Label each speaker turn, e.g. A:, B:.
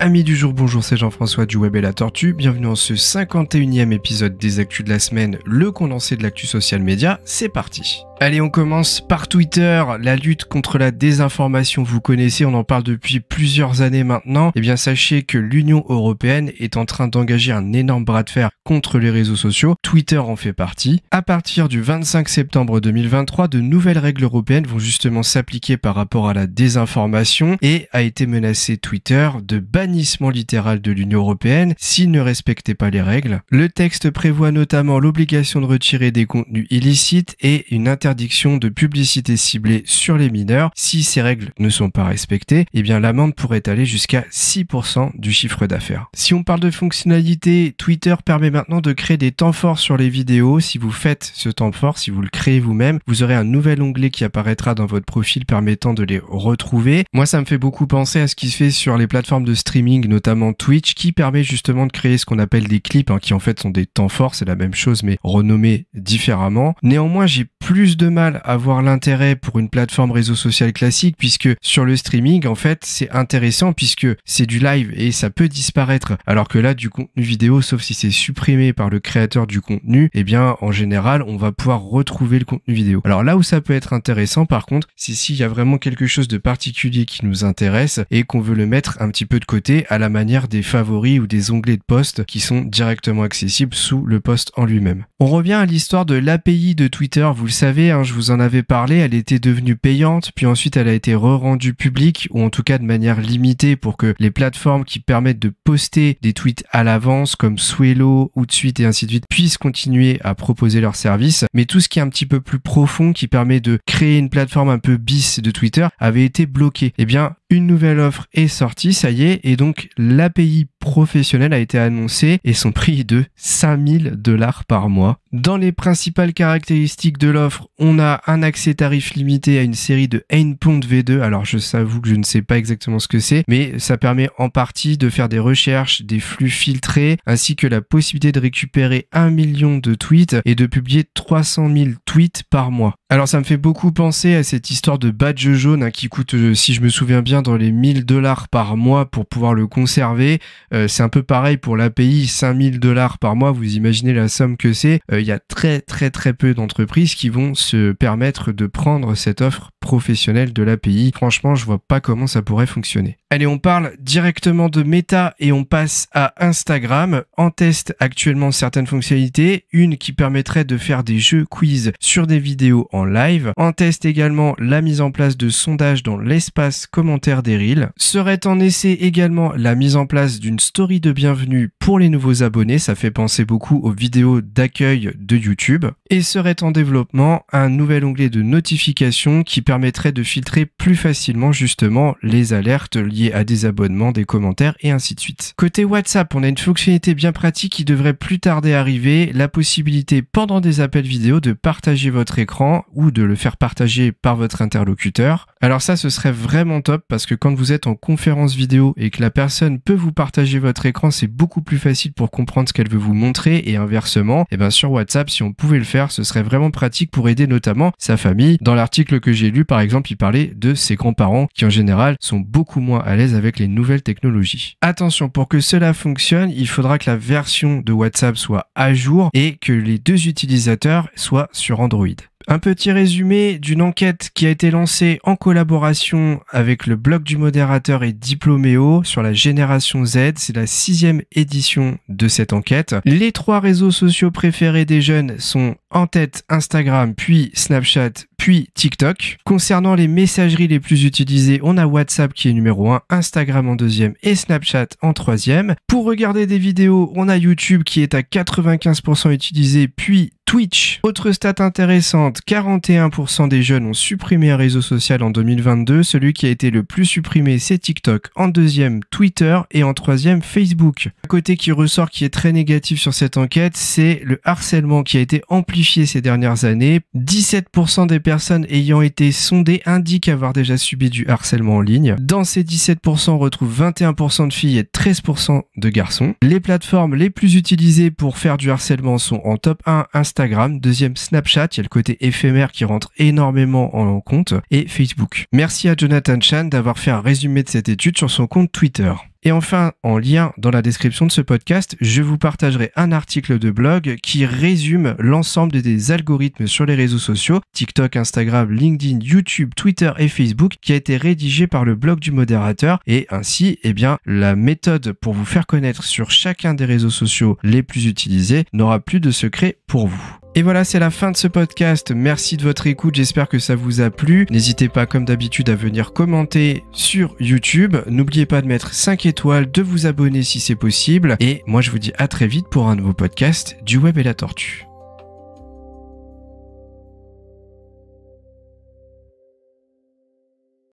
A: Amis du jour, bonjour, c'est Jean-François du Web et la Tortue. Bienvenue dans ce 51e épisode des Actus de la semaine, le condensé de l'actu social média. C'est parti. Allez, on commence par Twitter. La lutte contre la désinformation, vous connaissez, on en parle depuis plusieurs années maintenant. Eh bien, sachez que l'Union européenne est en train d'engager un énorme bras de fer contre les réseaux sociaux. Twitter en fait partie. À partir du 25 septembre 2023, de nouvelles règles européennes vont justement s'appliquer par rapport à la désinformation et a été menacé Twitter de bannissement littéral de l'Union européenne s'il ne respectait pas les règles. Le texte prévoit notamment l'obligation de retirer des contenus illicites et une interdiction de publicité ciblée sur les mineurs. Si ces règles ne sont pas respectées, eh bien l'amende pourrait aller jusqu'à 6% du chiffre d'affaires. Si on parle de fonctionnalité, Twitter permet maintenant de créer des temps forts sur les vidéos. Si vous faites ce temps fort, si vous le créez vous-même, vous aurez un nouvel onglet qui apparaîtra dans votre profil permettant de les retrouver. Moi, ça me fait beaucoup penser à ce qui se fait sur les plateformes de streaming, notamment Twitch, qui permet justement de créer ce qu'on appelle des clips, qui en fait sont des temps forts, c'est la même chose mais renommés différemment. Néanmoins, j'ai plus de mal à voir l'intérêt pour une plateforme réseau social classique, puisque sur le streaming, en fait, c'est intéressant puisque c'est du live et ça peut disparaître. Alors que là, du contenu vidéo, sauf si c'est supprimé par le créateur du contenu, eh bien, en général, on va pouvoir retrouver le contenu vidéo. Alors là où ça peut être intéressant, par contre, c'est s'il y a vraiment quelque chose de particulier qui nous intéresse et qu'on veut le mettre un petit peu de côté à la manière des favoris ou des onglets de post qui sont directement accessibles sous le post en lui-même. On revient à l'histoire de l'API de Twitter. Vous le savez, je vous en avais parlé, elle était devenue payante, puis ensuite elle a été re-rendue publique, ou en tout cas de manière limitée pour que les plateformes qui permettent de poster des tweets à l'avance, comme Swello, Hootsuite et ainsi de suite, puissent continuer à proposer leurs services. Mais tout ce qui est un petit peu plus profond, qui permet de créer une plateforme un peu bis de Twitter, avait été bloqué. Eh bien, une nouvelle offre est sortie, ça y est, et donc l'API professionnelle a été annoncée et son prix est de $5000 par mois. Dans les principales caractéristiques de l'offre, on a un accès tarif limité à une série de Endpoint V2. Alors je s'avoue que je ne sais pas exactement ce que c'est, mais ça permet en partie de faire des recherches, des flux filtrés, ainsi que la possibilité de récupérer 1 million de tweets et de publier 300 000 tweets par mois. Alors ça me fait beaucoup penser à cette histoire de badge jaune qui coûte, si je me souviens bien, dans les $1000 par mois pour pouvoir le conserver. C'est un peu pareil pour l'API, $5000 par mois, vous imaginez la somme que c'est. Il y a très peu d'entreprises qui vont se permettre de prendre cette offre professionnelle de l'API. Franchement, je vois pas comment ça pourrait fonctionner. Allez, on parle directement de Meta et on passe à Instagram. En test actuellement certaines fonctionnalités, une qui permettrait de faire des jeux quiz sur des vidéos en live. En test également la mise en place de sondages dans l'espace commentaire des Reels. Serait en essai également la mise en place d'une story de bienvenue pour les nouveaux abonnés. Ça fait penser beaucoup aux vidéos d'accueil de YouTube. Et serait en développement un nouvel onglet de notification qui permettrait de filtrer plus facilement justement les alertes liées à des abonnements, des commentaires et ainsi de suite. Côté WhatsApp, on a une fonctionnalité bien pratique qui devrait plus tarder à arriver, la possibilité pendant des appels vidéo de partager votre écran ou de le faire partager par votre interlocuteur. Alors ça, ce serait vraiment top parce que quand vous êtes en conférence vidéo et que la personne peut vous partager votre écran, c'est beaucoup plus facile pour comprendre ce qu'elle veut vous montrer et inversement. Et bien sur WhatsApp, si on pouvait le faire, ce serait vraiment pratique pour aider notamment sa famille. Dans l'article que j'ai lu, par exemple, il parlait de ses grands-parents qui en général sont beaucoup moins à l'aise avec les nouvelles technologies. Attention, pour que cela fonctionne, il faudra que la version de WhatsApp soit à jour et que les deux utilisateurs soient sur Android. Un petit résumé d'une enquête qui a été lancée en collaboration avec le blog du modérateur et Diploméo sur la génération Z. C'est la 6e édition de cette enquête. Les 3 réseaux sociaux préférés des jeunes sont en tête Instagram, puis Snapchat, puis TikTok. Concernant les messageries les plus utilisées, on a WhatsApp qui est numéro 1, Instagram en 2e et Snapchat en 3e. Pour regarder des vidéos, on a YouTube qui est à 95% utilisé, puis Twitch. Autre stat intéressante, 41% des jeunes ont supprimé un réseau social en 2022. Celui qui a été le plus supprimé, c'est TikTok. En 2e, Twitter et en 3e, Facebook. Un côté qui ressort qui est très négatif sur cette enquête, c'est le harcèlement qui a été amplifié ces dernières années. 17% des personnes ayant été sondées indiquent avoir déjà subi du harcèlement en ligne. Dans ces 17%, on retrouve 21% de filles et 13% de garçons. Les plateformes les plus utilisées pour faire du harcèlement sont en top 1 Instagram, 2e Snapchat, il y a le côté éphémère qui rentre énormément en compte, et Facebook. Merci à Jonathan Chan d'avoir fait un résumé de cette étude sur son compte Twitter. Et enfin, en lien dans la description de ce podcast, je vous partagerai un article de blog qui résume l'ensemble des algorithmes sur les réseaux sociaux, TikTok, Instagram, LinkedIn, YouTube, Twitter et Facebook, qui a été rédigé par le blog du modérateur et ainsi, la méthode pour vous faire connaître sur chacun des réseaux sociaux les plus utilisés n'aura plus de secret pour vous. Et voilà, c'est la fin de ce podcast. Merci de votre écoute, j'espère que ça vous a plu. N'hésitez pas, comme d'habitude, à venir commenter sur YouTube. N'oubliez pas de mettre 5 étoiles, de vous abonner si c'est possible. Et moi, je vous dis à très vite pour un nouveau podcast du Web et la Tortue.